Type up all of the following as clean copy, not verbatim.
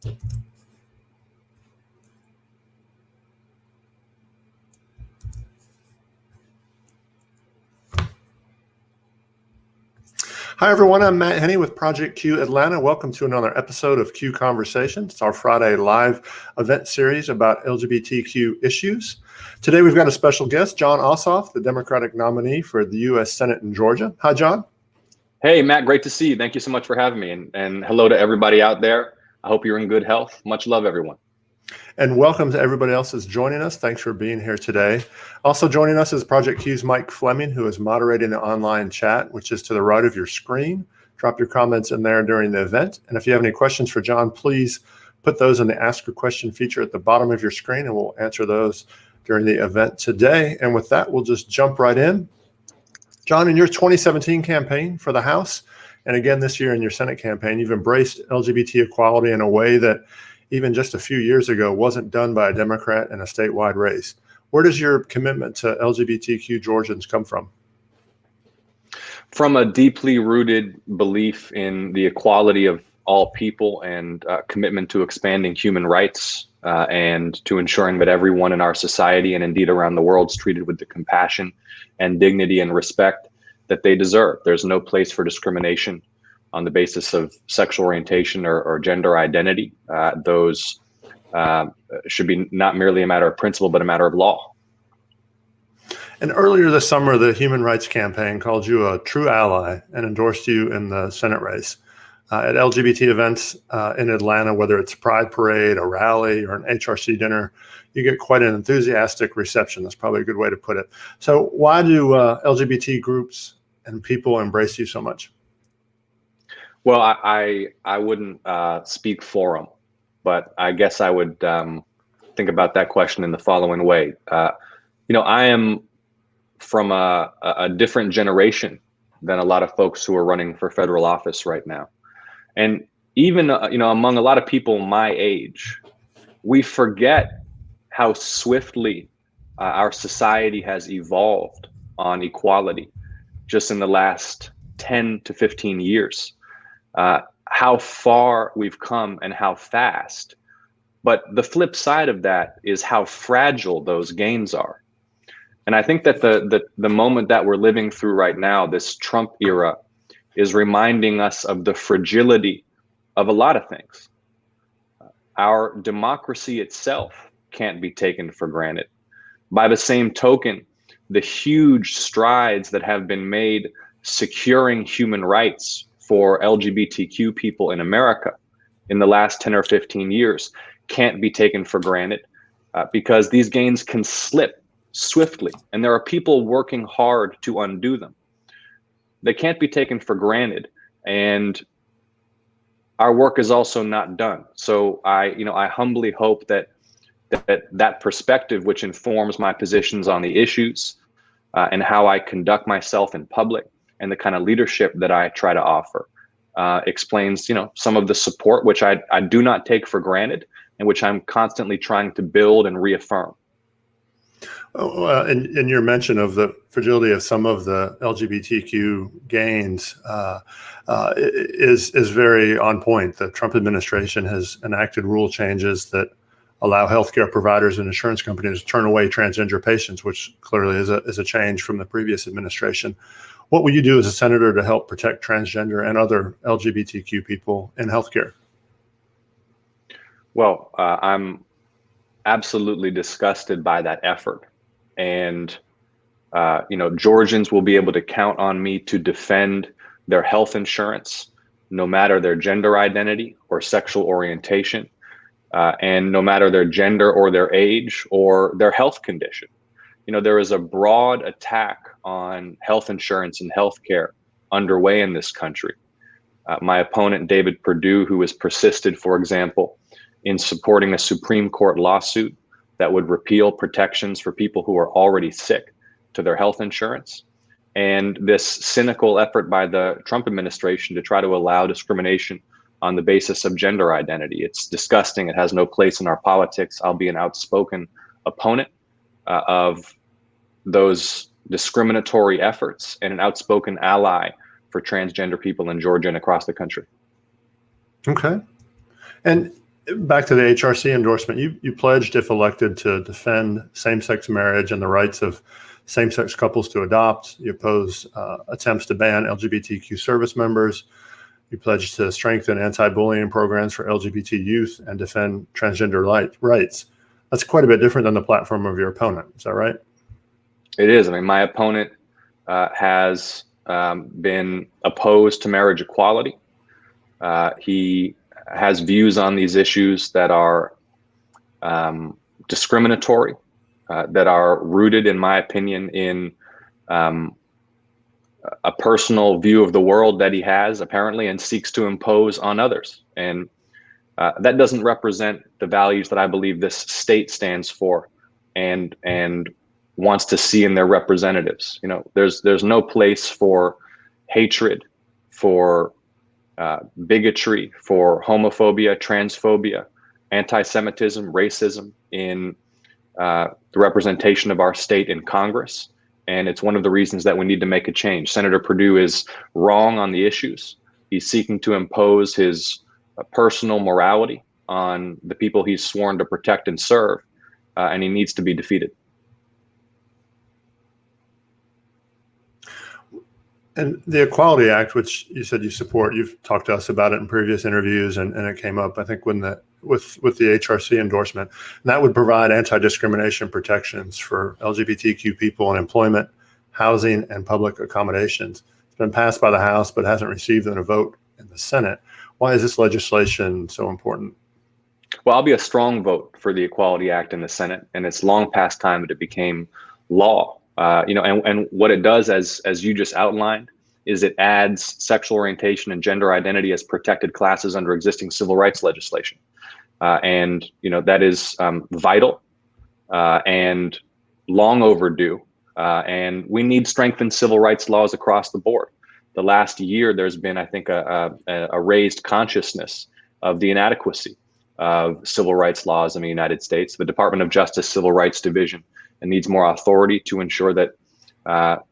Hi, everyone. I'm Matt Henney with Project Q Atlanta. Welcome to another episode of Q Conversations. It's our Friday live event series about LGBTQ issues. Today, we've got a special guest, Jon Ossoff, the Democratic nominee for the U.S. Senate in Georgia. Hi, Jon. Hey, Matt. Great to see you. Thank you so much for having me. And hello to everybody out there. I hope you're in good health. Much love, everyone. And welcome to everybody else that's joining us. Thanks for being here today. Also joining us is Project Q's Mike Fleming, who is moderating the online chat, which is to the right of your screen. Drop your comments in there during the event. And if you have any questions for Jon, please put those in the Ask a Question feature at the bottom of your screen, and we'll answer those during the event today. And with that, we'll just jump right in. Jon, in your 2017 campaign for the House, and again this year in your Senate campaign, you've embraced LGBT equality in a way that even just a few years ago wasn't done by a Democrat in a statewide race. Where does your commitment to LGBTQ Georgians come from? From a deeply rooted belief in the equality of all people and commitment to expanding human rights and to ensuring that everyone in our society and indeed around the world is treated with the compassion and dignity and respect that they deserve. There's no place for discrimination on the basis of sexual orientation or gender identity. Those should be not merely a matter of principle, but a matter of law. And earlier this summer, the Human Rights Campaign called you a true ally and endorsed you in the Senate race. At LGBT events in Atlanta, whether it's a Pride Parade, a rally, or an HRC dinner, you get quite an enthusiastic reception. That's probably a good way to put it. So why do LGBT groups and people embrace you so much? Well, I wouldn't speak for them, but I guess I would think about that question in the following way. I am from a different generation than a lot of folks who are running for federal office right now. And even, among a lot of people my age, we forget how swiftly our society has evolved on equality just in the last 10 to 15 years. How far we've come and how fast. But the flip side of that is how fragile those gains are. And I think that the moment that we're living through right now, this Trump era, is reminding us of the fragility of a lot of things. Our democracy itself can't be taken for granted. By the same token, the huge strides that have been made securing human rights for LGBTQ people in America in the last 10 or 15 years can't be taken for granted because these gains can slip swiftly, and there are people working hard to undo them. They can't be taken for granted, and our work is also not done. So I humbly hope that perspective, which informs my positions on the issues and how I conduct myself in public, and the kind of leadership that I try to offer explains, some of the support which I do not take for granted and which I'm constantly trying to build and reaffirm. In your mention of the fragility of some of the LGBTQ gains is very on point. The Trump administration has enacted rule changes that allow healthcare providers and insurance companies to turn away transgender patients, which clearly is a change from the previous administration. What will you do as a senator to help protect transgender and other LGBTQ people in healthcare? Well, I'm absolutely disgusted by that effort. And, Georgians will be able to count on me to defend their health insurance, no matter their gender identity or sexual orientation, and no matter their gender or their age or their health condition. There is a broad attack on health insurance and healthcare underway in this country. My opponent, David Perdue, who has persisted, for example, in supporting a Supreme Court lawsuit that would repeal protections for people who are already sick to their health insurance. And this cynical effort by the Trump administration to try to allow discrimination on the basis of gender identity. It's disgusting. It has no place in our politics. I'll be an outspoken opponent of those discriminatory efforts and an outspoken ally for transgender people in Georgia and across the country. Okay. And back to the HRC endorsement, you pledged, if elected, to defend same-sex marriage and the rights of same-sex couples to adopt. You oppose attempts to ban LGBTQ service members. You pledged to strengthen anti-bullying programs for LGBT youth and defend transgender rights. That's quite a bit different than the platform of your opponent. Is that right? It is. I mean, my opponent has been opposed to marriage equality. He has views on these issues that are discriminatory, that are rooted, in my opinion, in a personal view of the world that he has, apparently, and seeks to impose on others. And that doesn't represent the values that I believe this state stands for and wants to see in their representatives. You know, there's no place for hatred, for bigotry, for homophobia, transphobia, anti-Semitism, racism in the representation of our state in Congress. And it's one of the reasons that we need to make a change. Senator Perdue is wrong on the issues. He's seeking to impose his personal morality on the people he's sworn to protect and serve, and he needs to be defeated. And the Equality Act, which you said you support, you've talked to us about it in previous interviews, and it came up, I think, with the HRC endorsement. And that would provide anti-discrimination protections for LGBTQ people in employment, housing, and public accommodations. It's been passed by the House, but hasn't received a vote in the Senate. Why is this legislation so important? Well, I'll be a strong vote for the Equality Act in the Senate, and it's long past time that it became law. And what it does, as you just outlined, is it adds sexual orientation and gender identity as protected classes under existing civil rights legislation. And that is vital and long overdue. And we need strengthened civil rights laws across the board. The last year, there's been, I think, a raised consciousness of the inadequacy of civil rights laws in the United States. The Department of Justice Civil Rights Division needs more authority to ensure that,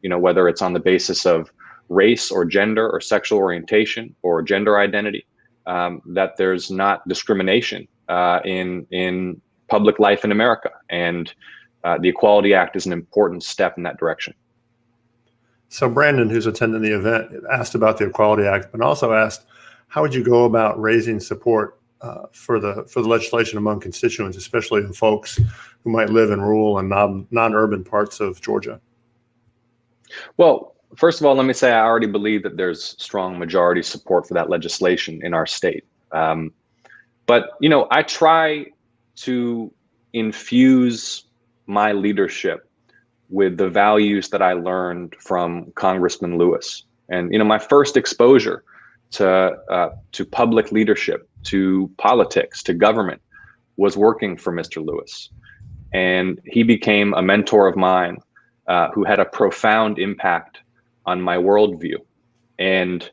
whether it's on the basis of race or gender or sexual orientation or gender identity, that there's not discrimination in public life in America. And the Equality Act is an important step in that direction. So Brandon, who's attending the event, asked about the Equality Act, but also asked, how would you go about raising support for the legislation among constituents, especially in folks who might live in rural and non-urban parts of Georgia? Well, first of all, let me say I already believe that there's strong majority support for that legislation in our state. But I try to infuse my leadership with the values that I learned from Congressman Lewis. And my first exposure to public leadership, to politics, to government, was working for Mr. Lewis. And he became a mentor of mine who had a profound impact on my worldview. And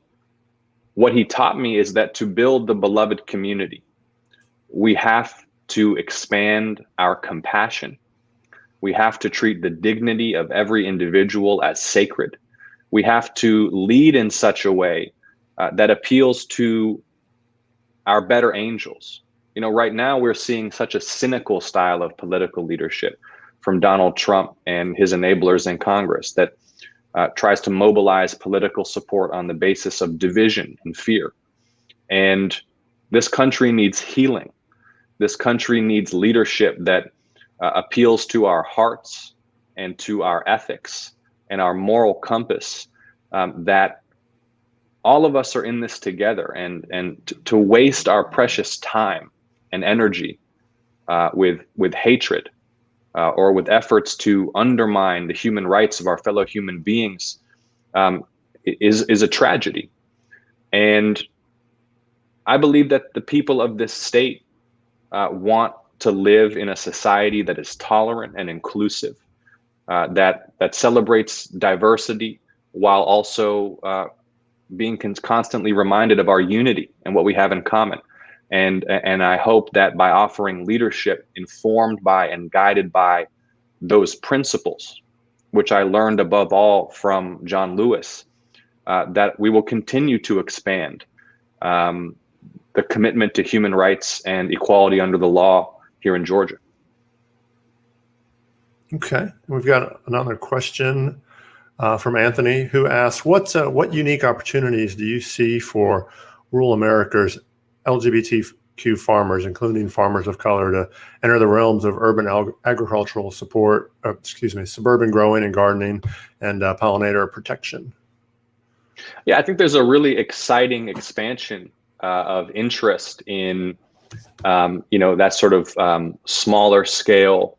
what he taught me is that to build the beloved community, we have to expand our compassion. We have to treat the dignity of every individual as sacred. We have to lead in such a way that appeals to our better angels. Right now we're seeing such a cynical style of political leadership from Donald Trump and his enablers in Congress that tries to mobilize political support on the basis of division and fear. And this country needs healing. This country needs leadership that appeals to our hearts and to our ethics and our moral compass, that all of us are in this together, and to waste our precious time and energy with hatred or with efforts to undermine the human rights of our fellow human beings is a tragedy. And I believe that the people of this state want to live in a society that is tolerant and inclusive, that celebrates diversity while also being constantly reminded of our unity and what we have in common. And I hope that by offering leadership informed by and guided by those principles, which I learned above all from John Lewis, that we will continue to expand the commitment to human rights and equality under the law here in Georgia. Okay, we've got another question from Anthony, who asks, what unique opportunities do you see for rural America's LGBTQ farmers, including farmers of color, to enter the realms of urban agricultural support, suburban growing and gardening, and pollinator protection? Yeah, I think there's a really exciting expansion of interest in, that sort of smaller scale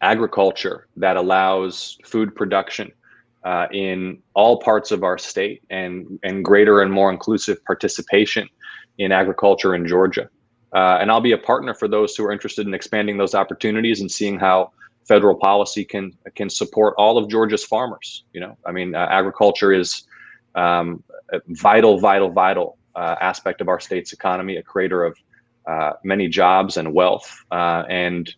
agriculture that allows food production in all parts of our state, and greater and more inclusive participation in agriculture in Georgia. And I'll be a partner for those who are interested in expanding those opportunities and seeing how federal policy can support all of Georgia's farmers. Agriculture is a vital aspect of our state's economy, a creator of many jobs and wealth, and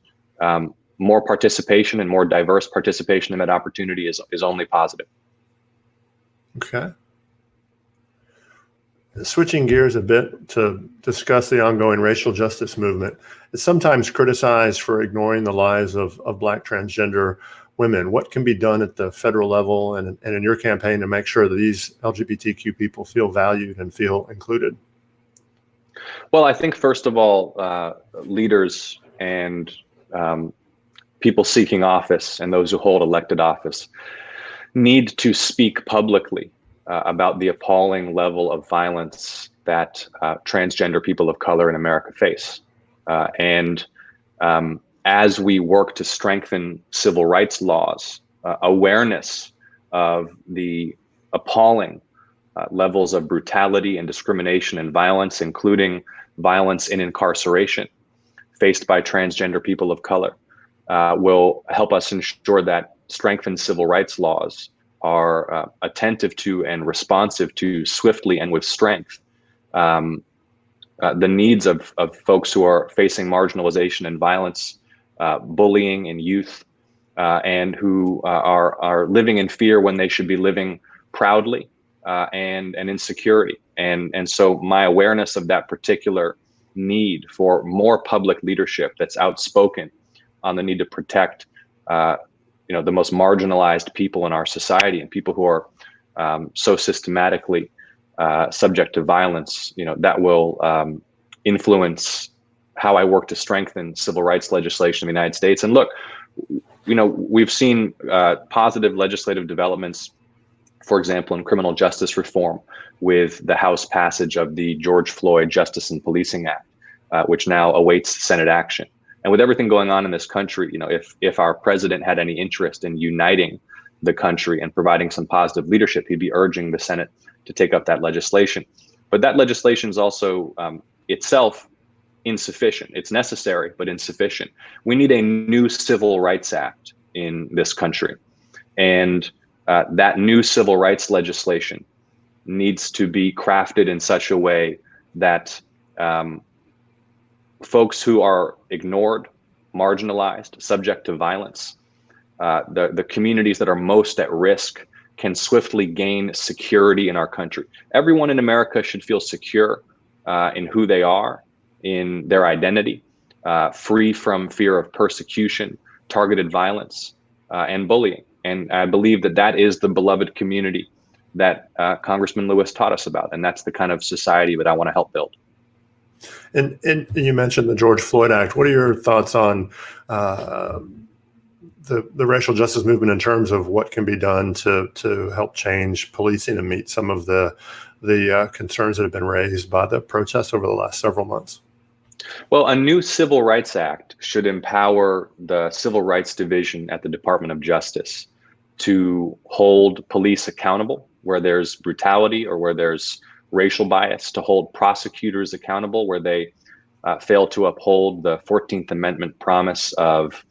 more participation and more diverse participation in that opportunity is only positive. Okay. Switching gears a bit to discuss the ongoing racial justice movement, it's sometimes criticized for ignoring the lives of Black transgender women. What can be done at the federal level and in your campaign to make sure that these LGBTQ people feel valued and feel included? Well, I think first of all, leaders and people seeking office and those who hold elected office need to speak publicly about the appalling level of violence that transgender people of color in America face. And as we work to strengthen civil rights laws, awareness of the appalling levels of brutality and discrimination and violence, including violence in incarceration faced by transgender people of color, will help us ensure that strengthened civil rights laws are attentive to and responsive to swiftly and with strength the needs of folks who are facing marginalization and violence, bullying in youth, and who are living in fear when they should be living proudly and in security. And so my awareness of that particular need for more public leadership that's outspoken on the need to protect the most marginalized people in our society, and people who are so systematically subject to violence, that will influence how I work to strengthen civil rights legislation in the United States. And look, we've seen positive legislative developments, for example, in criminal justice reform, with the House passage of the George Floyd Justice and Policing Act, which now awaits Senate action. And with everything going on in this country, if our president had any interest in uniting the country and providing some positive leadership, he'd be urging the Senate to take up that legislation. But that legislation is also itself insufficient. It's necessary, but insufficient. We need a new Civil Rights Act in this country. And that new civil rights legislation needs to be crafted in such a way that folks who are ignored, marginalized, subject to violence, the communities that are most at risk can swiftly gain security in our country. Everyone in America should feel secure in who they are, in their identity, free from fear of persecution, targeted violence, and bullying. And I believe that is the beloved community that Congressman Lewis taught us about. And that's the kind of society that I want to help build. And you mentioned the George Floyd Act. What are your thoughts on the racial justice movement in terms of what can be done to help change policing and meet some of the concerns that have been raised by the protests over the last several months? Well, a new Civil Rights Act should empower the Civil Rights Division at the Department of Justice to hold police accountable where there's brutality or where there's racial bias, to hold prosecutors accountable where they fail to uphold the 14th Amendment promise of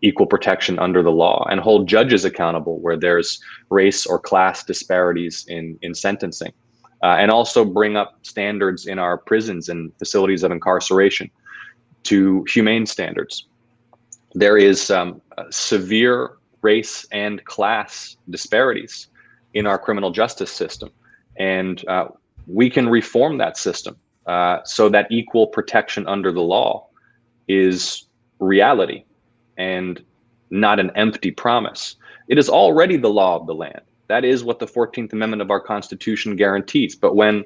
equal protection under the law, and hold judges accountable where there's race or class disparities in sentencing, and also bring up standards in our prisons and facilities of incarceration to humane standards. There is severe race and class disparities in our criminal justice system. And we can reform that system so that equal protection under the law is reality and not an empty promise. It is already the law of the land. That is what the 14th Amendment of our Constitution guarantees. But when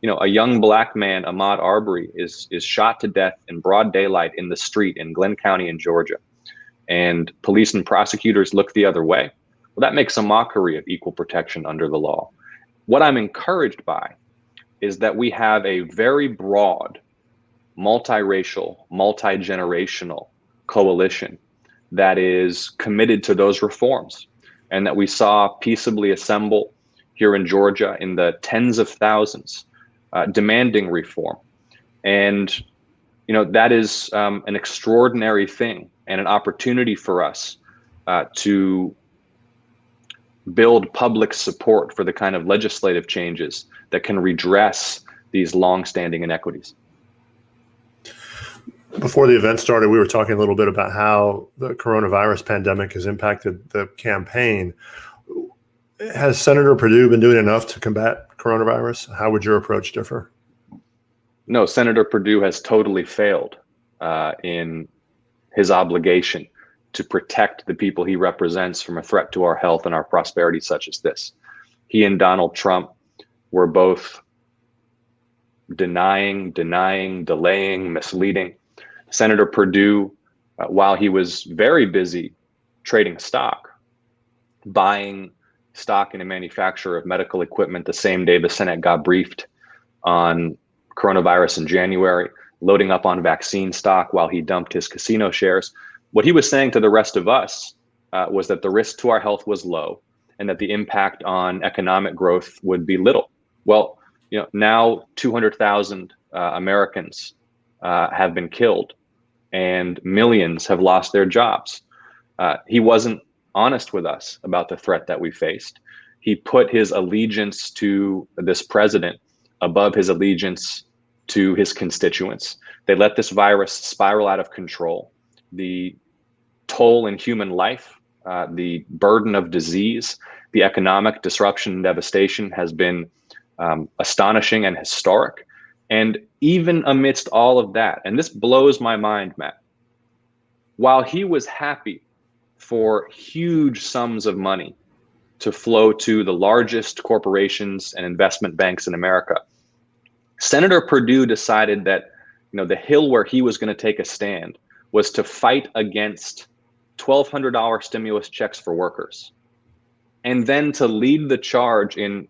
a young black man, Ahmaud Arbery, is shot to death in broad daylight in the street in Glenn County in Georgia, and police and prosecutors look the other way, well, that makes a mockery of equal protection under the law. What I'm encouraged by is that we have a very broad, multiracial, multi-generational coalition that is committed to those reforms, and that we saw peaceably assemble here in Georgia in the tens of thousands, demanding reform. And that is an extraordinary thing and an opportunity for us to build public support for the kind of legislative changes that can redress these long-standing inequities. Before the event started, we were talking a little bit about how the coronavirus pandemic has impacted the campaign. Has Senator Perdue been doing enough to combat coronavirus? How would your approach differ? No, Senator Perdue has totally failed in his obligation to protect the people he represents from a threat to our health and our prosperity such as this. He and Donald Trump were both denying, delaying, misleading. Senator Perdue, while he was very busy trading stock, buying stock in a manufacturer of medical equipment the same day the Senate got briefed on coronavirus in January, loading up on vaccine stock while he dumped his casino shares. What he was saying to the rest of us was that the risk to our health was low and that the impact on economic growth would be little. Well, now 200,000 Americans have been killed and millions have lost their jobs. He wasn't honest with us about the threat that we faced. He put his allegiance to this president above his allegiance to his constituents. They let this virus spiral out of control. The toll in human life, the burden of disease, the economic disruption and devastation has been astonishing and historic. And even amidst all of that, and this blows my mind, Matt, while he was happy for huge sums of money to flow to the largest corporations and investment banks in America, Senator Perdue decided that the hill where he was going to take a stand was to fight against $1,200 stimulus checks for workers, and then to lead the charge in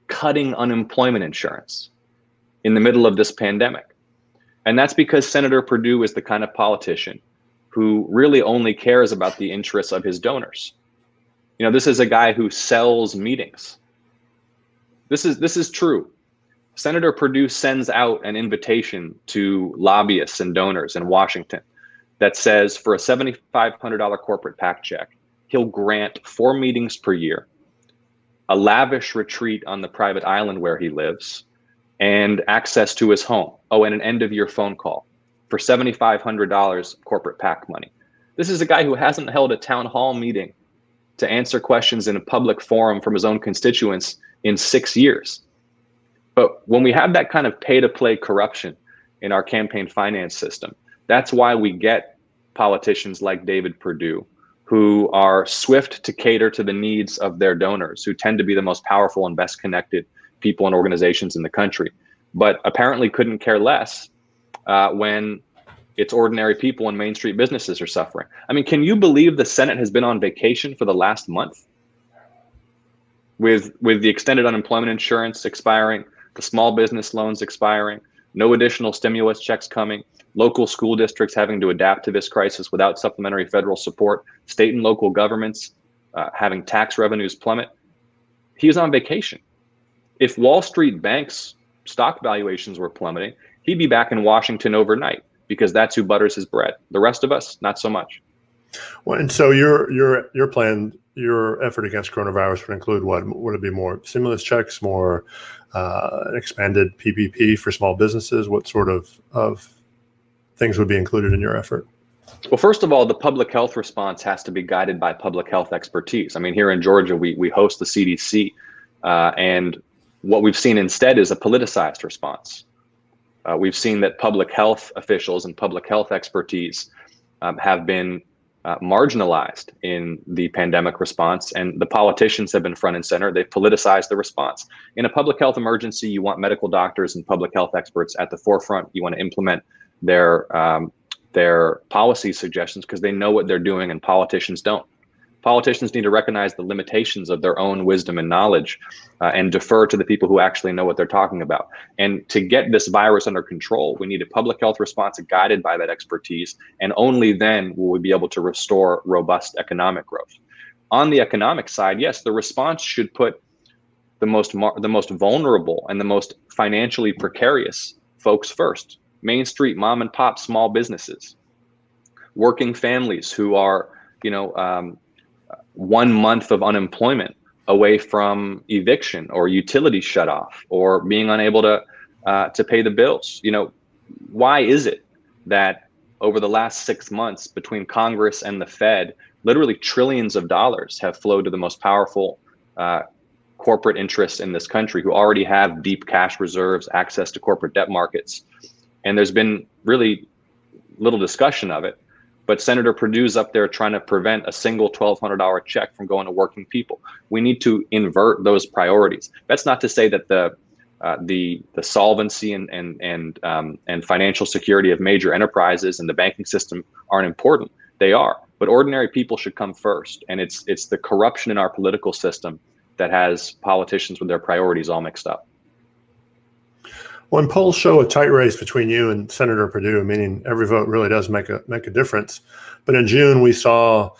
cutting unemployment insurance in the middle of this pandemic. And that's because Senator Perdue is the kind of politician who really only cares about the interests of his donors. This is a guy who sells meetings. This is true. Senator Perdue sends out an invitation to lobbyists and donors in Washington that says for a $7,500 corporate PAC check, he'll grant 4 meetings per year, a lavish retreat on the private island where he lives, and access to his home. Oh, and an end-of-year phone call for $7,500 corporate PAC money. This is a guy who hasn't held a town hall meeting to answer questions in a public forum from his own constituents in 6 years. But when we have that kind of pay-to-play corruption in our campaign finance system, that's why we get politicians like David Perdue, who are swift to cater to the needs of their donors, who tend to be the most powerful and best connected people and organizations in the country, but apparently couldn't care less when it's ordinary people and Main Street businesses are suffering. I mean, can you believe the Senate has been on vacation for the last month with the extended unemployment insurance expiring, the small business loans expiring, no additional stimulus checks coming, local school districts having to adapt to this crisis without supplementary federal support, state and local governments having tax revenues plummet? He was on vacation. If Wall Street banks' stock valuations were plummeting, he'd be back in Washington overnight because that's who butters his bread. The rest of us, not so much. Well, and so your plan, your effort against coronavirus would include what? Would it be more stimulus checks, more expanded PPP for small businesses? What sort of things would be included in your effort? Well, first of all, the public health response has to be guided by public health expertise. I mean, here in Georgia, we host the CDC, and What we've seen instead is a politicized response. We've seen that public health officials and public health expertise have been marginalized in the pandemic response, and the politicians have been front and center. They've politicized the response. In a public health emergency, you want medical doctors and public health experts at the forefront. You want to implement their policy suggestions because they know what they're doing, and politicians don't. Politicians need to recognize the limitations of their own wisdom and knowledge and defer to the people who actually know what they're talking about. And to get this virus under control, we need a public health response guided by that expertise. And only then will we be able to restore robust economic growth. On the economic side, yes, the response should put the most vulnerable and the most financially precarious folks first. Main Street, mom and pop, small businesses, working families who are, 1 month of unemployment away from eviction or utility shut off or being unable to pay the bills. Why is it that over the last 6 months between Congress and the Fed, literally trillions of dollars have flowed to the most powerful corporate interests in this country who already have deep cash reserves, access to corporate debt markets? And there's been really little discussion of it. But Senator Perdue's up there trying to prevent a single $1,200 check from going to working people. We need to invert those priorities. That's not to say that the solvency and financial security of major enterprises and the banking system aren't important. They are, but ordinary people should come first. And it's the corruption in our political system that has politicians with their priorities all mixed up. When polls show a tight race between you and Senator Perdue, meaning every vote really does make a difference. But in June, we saw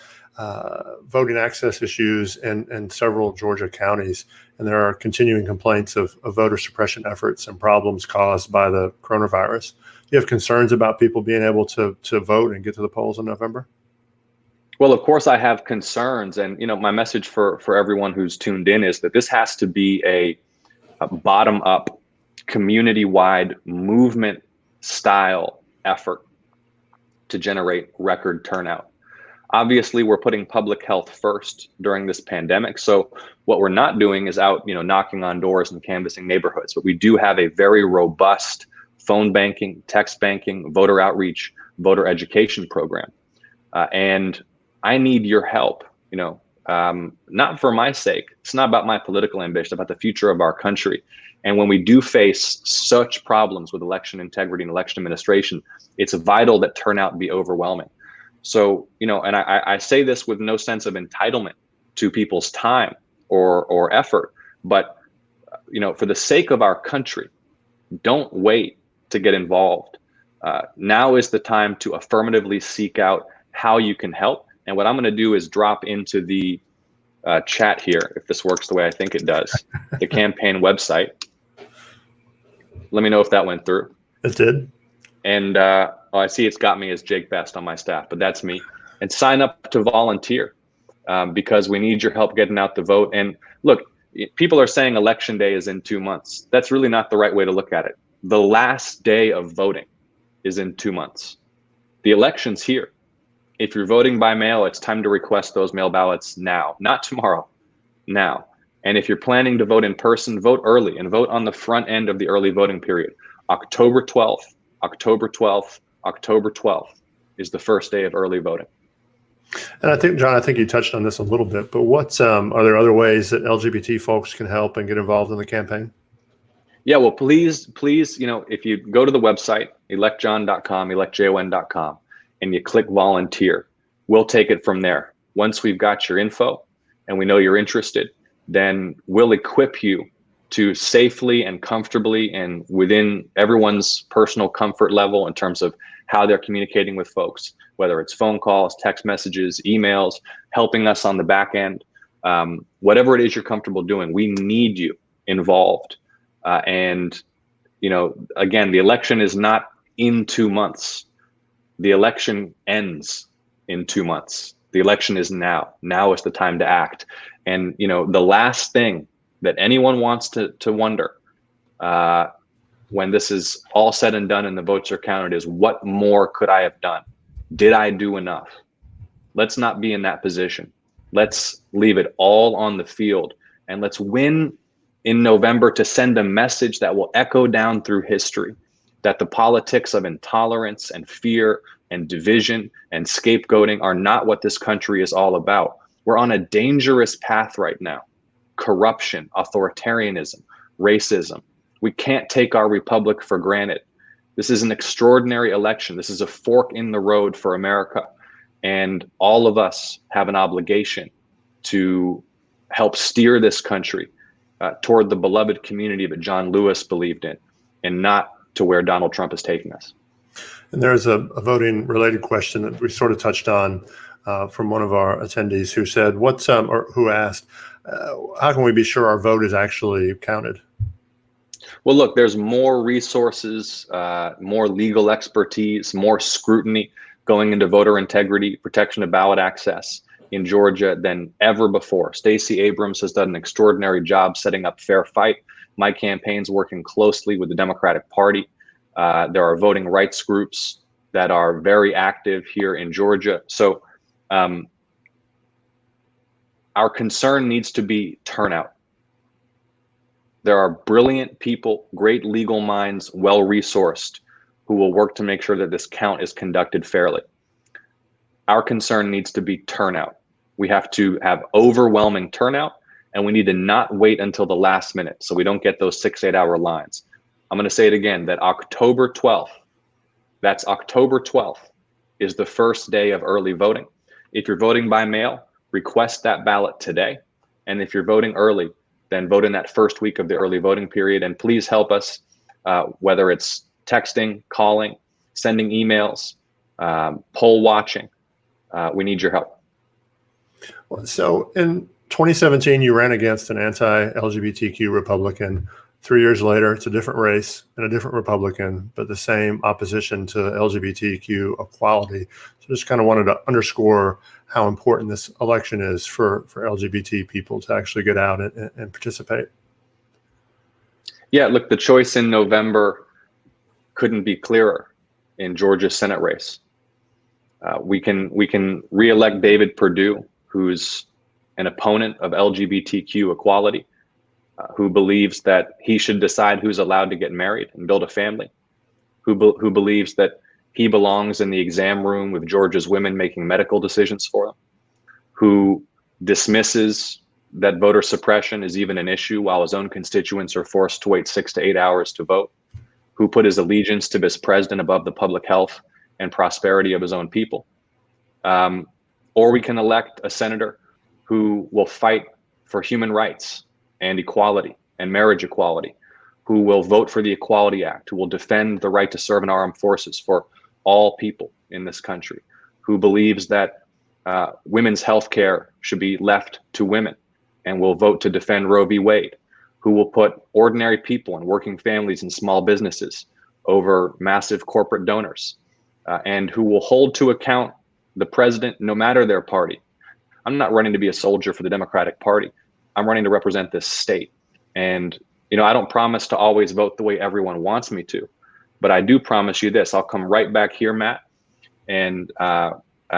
voting access issues in several Georgia counties, and there are continuing complaints of voter suppression efforts and problems caused by the coronavirus. Do you have concerns about people being able to vote and get to the polls in November? Well, of course, I have concerns. And, my message for everyone who's tuned in is that this has to be a bottom-up, community-wide movement style effort to generate record turnout. Obviously, we're putting public health first during this pandemic. So what we're not doing is out, knocking on doors and canvassing neighborhoods, but we do have a very robust phone banking, text banking, voter outreach, voter education program. And I need your help, not for my sake. It's not about my political ambition, it's about the future of our country. And when we do face such problems with election integrity and election administration, it's vital that turnout be overwhelming. So, and I say this with no sense of entitlement to people's time or effort, but, for the sake of our country, don't wait to get involved. Now is the time to affirmatively seek out how you can help. And what I'm going to do is drop into the chat here, if this works the way I think it does, the campaign website. Let me know if that went through. It did. And I see it's got me as Jake Best on my staff, but that's me. And sign up to volunteer because we need your help getting out the vote. And look, people are saying election day is in 2 months. That's really not the right way to look at it. The last day of voting is in 2 months. The election's here. If you're voting by mail, it's time to request those mail ballots now, not tomorrow, now. And if you're planning to vote in person, vote early and vote on the front end of the early voting period. October 12th, October 12th, October 12th is the first day of early voting. And I think, Jon, you touched on this a little bit, but are there other ways that LGBT folks can help and get involved in the campaign? Yeah, well, please, if you go to the website, electjon.com, electjon.com, and you click volunteer, we'll take it from there. Once we've got your info and we know you're interested, then we'll equip you to safely and comfortably and within everyone's personal comfort level in terms of how they're communicating with folks, whether it's phone calls, text messages, emails, helping us on the back end, whatever it is you're comfortable doing, we need you involved. And, again, the election is not in 2 months. The election ends in 2 months. The election is now. Now is the time to act. And, the last thing that anyone wants to wonder when this is all said and done and the votes are counted is, what more could I have done? Did I do enough? Let's not be in that position. Let's leave it all on the field and let's win in November to send a message that will echo down through history, that the politics of intolerance and fear and division and scapegoating are not what this country is all about. We're on a dangerous path right now. Corruption, authoritarianism, racism. We can't take our republic for granted. This is an extraordinary election. This is a fork in the road for America. And all of us have an obligation to help steer this country toward the beloved community that John Lewis believed in, and not to where Donald Trump is taking us. And there's a voting related question that we sort of touched on from one of our attendees who said, or who asked, how can we be sure our vote is actually counted? Well, look, there's more resources, more legal expertise, more scrutiny going into voter integrity, protection of ballot access in Georgia than ever before. Stacey Abrams has done an extraordinary job setting up Fair Fight. My campaign's working closely with the Democratic Party. There are voting rights groups that are very active here in Georgia. So our concern needs to be turnout. There are brilliant people, great legal minds, well-resourced, who will work to make sure that this count is conducted fairly. Our concern needs to be turnout. We have to have overwhelming turnout, and we need to not wait until the last minute so we don't get those 6-8 hour lines. I'm going to say it again, that October 12th, that's October 12th, is the first day of early voting. If you're voting by mail, request that ballot today. And if you're voting early, then vote in that first week of the early voting period. And please help us, whether it's texting, calling, sending emails, poll watching. We need your help. So in 2017, you ran against an anti-LGBTQ Republican. 3 years later, it's a different race and a different Republican, but the same opposition to LGBTQ equality. So just kind of wanted to underscore how important this election is for LGBT people to actually get out and participate. Yeah, look, the choice in November couldn't be clearer in Georgia's Senate race. We can reelect David Perdue, who's an opponent of LGBTQ equality, who believes that he should decide who's allowed to get married and build a family, who believes that he belongs in the exam room with Georgia's women making medical decisions for him, who dismisses that voter suppression is even an issue while his own constituents are forced to wait 6 to 8 hours to vote, who put his allegiance to this president above the public health and prosperity of his own people. Or we can elect a senator who will fight for human rights and equality and marriage equality, who will vote for the Equality Act, who will defend the right to serve in our armed forces for all people in this country, who believes that women's health care should be left to women and will vote to defend Roe v. Wade, who will put ordinary people and working families and small businesses over massive corporate donors, and who will hold to account the president no matter their party. I'm not running to be a soldier for the Democratic Party. I'm running to represent this state. And, I don't promise to always vote the way everyone wants me to, but I do promise you this: I'll come right back here, Matt, and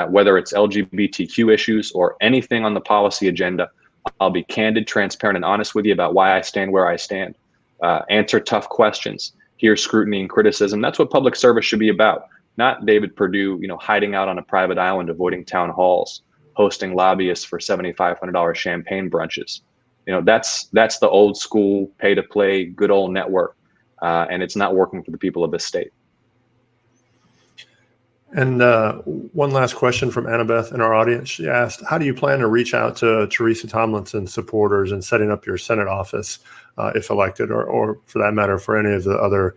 whether it's LGBTQ issues or anything on the policy agenda, I'll be candid, transparent, and honest with you about why I stand where I stand. Answer tough questions, hear scrutiny and criticism. That's what public service should be about, not David Perdue, hiding out on a private island, avoiding town halls, hosting lobbyists for $7,500 champagne brunches. That's the old school pay to play, good old network, and it's not working for the people of this state. And one last question from Annabeth in our audience. She asked, how do you plan to reach out to Teresa Tomlinson supporters in setting up your Senate office if elected, or for that matter, for any of the other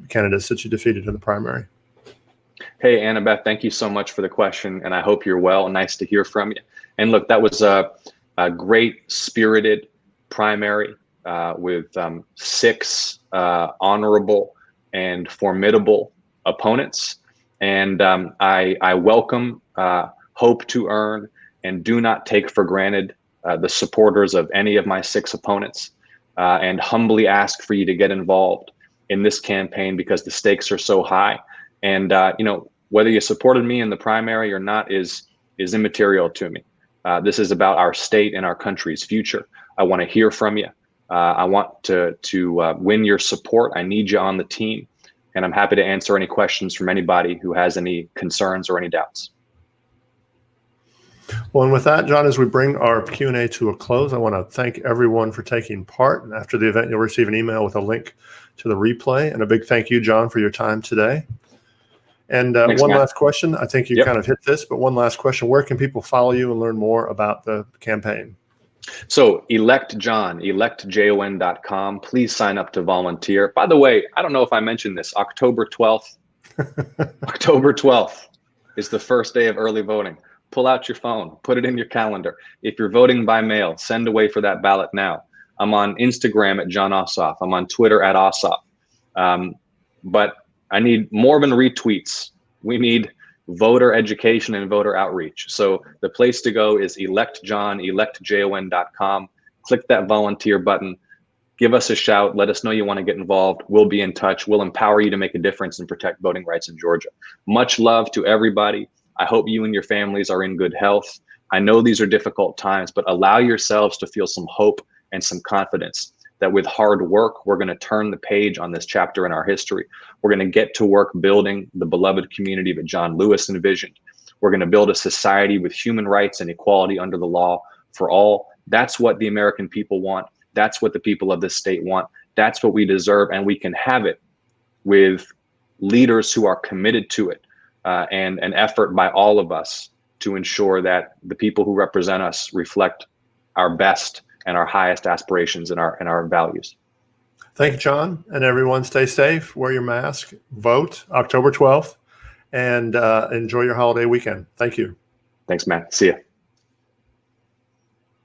candidates that you defeated in the primary? Hey, Annabeth, thank you so much for the question, and I hope you're well. Nice to hear from you. And look, that was a great spirited primary with 6 honorable and formidable opponents. And I welcome, hope to earn, and do not take for granted the supporters of any of my 6 opponents, and humbly ask for you to get involved in this campaign because the stakes are so high. And whether you supported me in the primary or not is immaterial to me. This is about our state and our country's future. I want to hear from you. I want to win your support. I need you on the team, and I'm happy to answer any questions from anybody who has any concerns or any doubts. Well, and with that, Jon, as we bring our Q&A to a close, I want to thank everyone for taking part. And after the event, you'll receive an email with a link to the replay. And a big thank you, Jon, for your time today. And Thanks, one Matt. last question. I think you kind of hit this, but one last question. Where can people follow you and learn more about the campaign? So elect Jon, electjon.com. Please sign up to volunteer. By the way, I don't know if I mentioned this, October 12th. October 12th is the first day of early voting. Pull out your phone, put it in your calendar. If you're voting by mail, send away for that ballot now. I'm on Instagram at Jon Ossoff. I'm on Twitter at Ossoff. But I need more than retweets. We need voter education and voter outreach. So the place to go is electjon, electjon.com. Click that volunteer button. Give us a shout. Let us know you want to get involved. We'll be in touch. We'll empower you to make a difference and protect voting rights in Georgia. Much love to everybody. I hope you and your families are in good health. I know these are difficult times, but allow yourselves to feel some hope and some confidence that with hard work, we're going to turn the page on this chapter in our history. We're going to get to work building the beloved community that John Lewis envisioned. We're going to build a society with human rights and equality under the law for all. That's what the American people want. That's what the people of this state want. That's what we deserve, and we can have it with leaders who are committed to it, and an effort by all of us to ensure that the people who represent us reflect our best and our highest aspirations and our values. Thank you, Jon, and everyone stay safe, wear your mask, vote October 12th, and enjoy your holiday weekend. Thank you. Thanks, Matt. See ya.